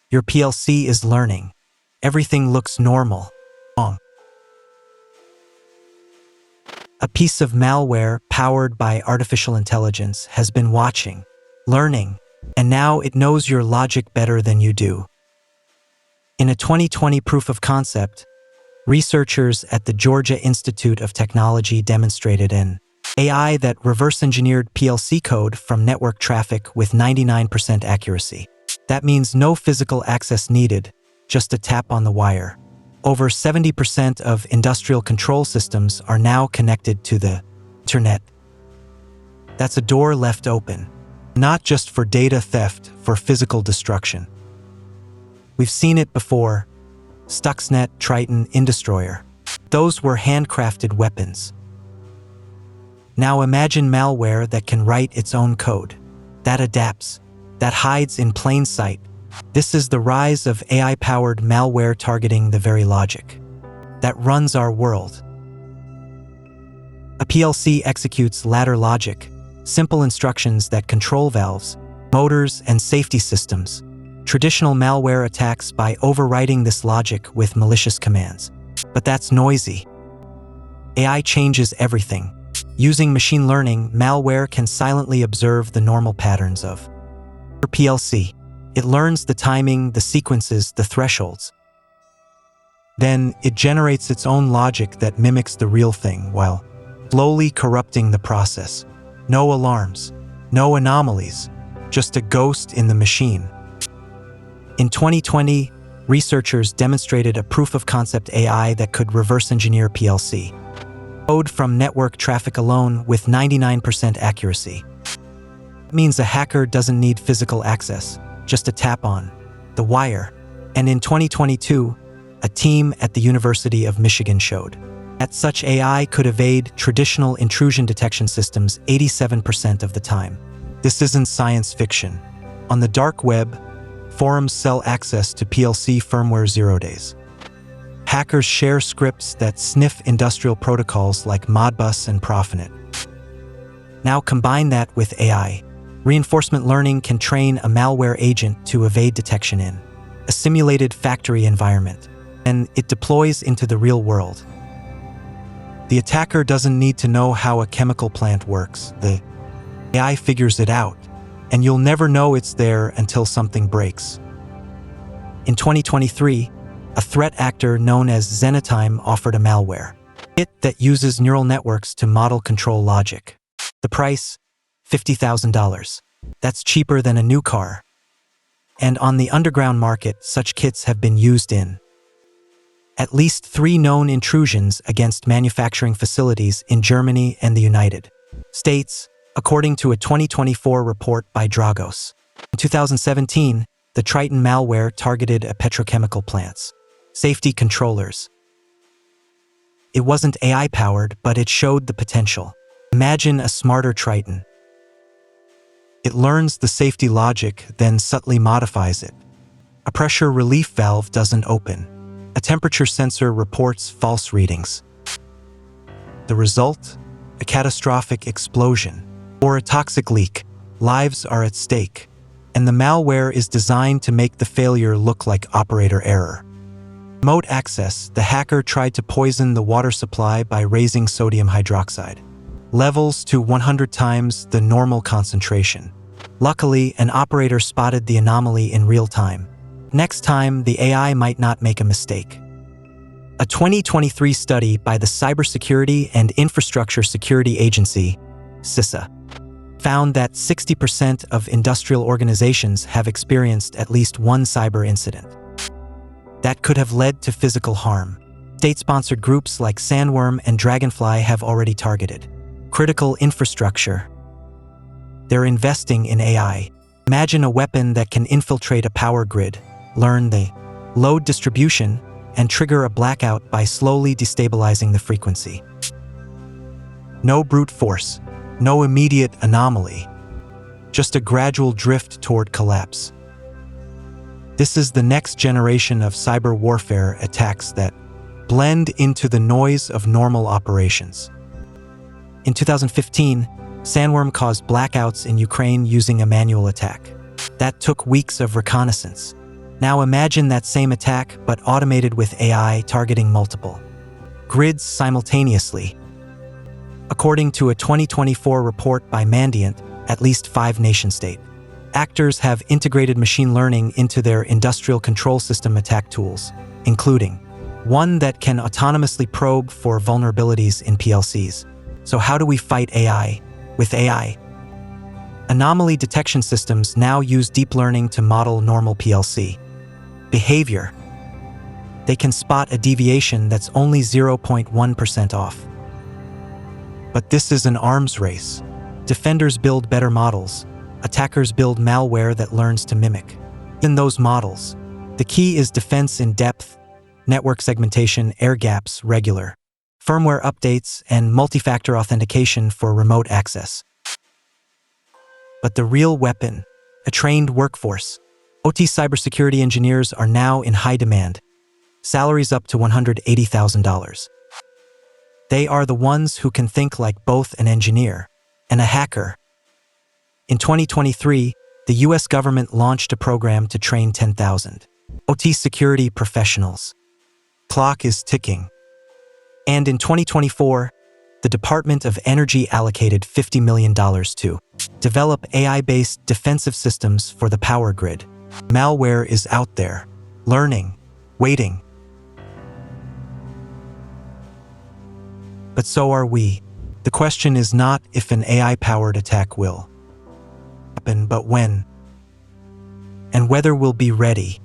Your PLC is learning. Everything looks normal. Wrong. A piece of malware powered by artificial intelligence has been watching, learning, and now it knows your logic better than you do. In a 2020 proof of concept, researchers at the Georgia Institute of Technology demonstrated an AI that reverse-engineered PLC code from network traffic with 99% accuracy. That means no physical access needed, just a tap on the wire. Over 70% of industrial control systems are now connected to the internet. That's a door left open, not just for data theft, for physical destruction. We've seen it before. Stuxnet, Triton, Indestroyer. Those were handcrafted weapons. Now imagine malware that can write its own code, that adapts, that hides in plain sight. This is the rise of AI-powered malware targeting the very logic that runs our world. A PLC executes ladder logic, simple instructions that control valves, motors, and safety systems. Traditional malware attacks by overriding this logic with malicious commands. But that's noisy. AI changes everything. Using machine learning, malware can silently observe the normal patterns of your PLC. It learns the timing, the sequences, the thresholds. Then it generates its own logic that mimics the real thing while slowly corrupting the process. No alarms, no anomalies, just a ghost in the machine. In 2020, researchers demonstrated a proof-of-concept AI that could reverse-engineer PLC code from network traffic alone with 99% accuracy. It means a hacker doesn't need physical access, just a tap on the wire. And in 2022, a team at the University of Michigan showed that such AI could evade traditional intrusion detection systems 87% of the time. This isn't science fiction. On the dark web, forums sell access to PLC firmware 0 days. Hackers share scripts that sniff industrial protocols like Modbus and Profinet. Now combine that with AI. Reinforcement learning can train a malware agent to evade detection in a simulated factory environment, and it deploys into the real world. The attacker doesn't need to know how a chemical plant works. The AI figures it out, and you'll never know it's there until something breaks. In 2023, a threat actor known as Zenitime offered a malware kit that uses neural networks to model control logic. The price? $50,000. That's cheaper than a new car. And on the underground market, such kits have been used in at least 3 known intrusions against manufacturing facilities in Germany and the United States, according to a 2024 report by Dragos. In 2017, the Triton malware targeted a petrochemical plant's safety controllers. It wasn't AI-powered, but it showed the potential. Imagine a smarter Triton. It learns the safety logic, then subtly modifies it. A pressure relief valve doesn't open. A temperature sensor reports false readings. The result? A catastrophic explosion or a toxic leak. Lives are at stake, and the malware is designed to make the failure look like operator error. Remote access: the hacker tried to poison the water supply by raising sodium hydroxide levels to 100 times the normal concentration. Luckily, an operator spotted the anomaly in real time. Next time, the AI might not make a mistake. A 2023 study by the Cybersecurity and Infrastructure Security Agency, CISA, found that 60% of industrial organizations have experienced at least one cyber incident that could have led to physical harm. State-sponsored groups like Sandworm and Dragonfly have already targeted critical infrastructure. They're investing in AI. Imagine a weapon that can infiltrate a power grid, learn the load distribution, and trigger a blackout by slowly destabilizing the frequency. No brute force, no immediate anomaly, just a gradual drift toward collapse. This is the next generation of cyber warfare attacks that blend into the noise of normal operations. In 2015, Sandworm caused blackouts in Ukraine using a manual attack. That took weeks of reconnaissance. Now imagine that same attack, but automated with AI targeting multiple grids simultaneously. According to a 2024 report by Mandiant, at least 5 nation-state actors have integrated machine learning into their industrial control system attack tools, including one that can autonomously probe for vulnerabilities in PLCs. So how do we fight AI with AI? Anomaly detection systems now use deep learning to model normal PLC behavior. They can spot a deviation that's only 0.1% off. But this is an arms race. Defenders build better models. Attackers build malware that learns to mimic. In those models, the key is defense in depth, network segmentation, air gaps, regular firmware updates, and multi-factor authentication for remote access. But the real weapon, a trained workforce. OT cybersecurity engineers are now in high demand, salaries up to $180,000. They are the ones who can think like both an engineer and a hacker. In 2023, the US government launched a program to train 10,000 OT security professionals. Clock is ticking. And in 2024, the Department of Energy allocated $50 million to develop AI-based defensive systems for the power grid. Malware is out there, learning, waiting. But so are we. The question is not if an AI-powered attack will happen, but when, and whether we'll be ready.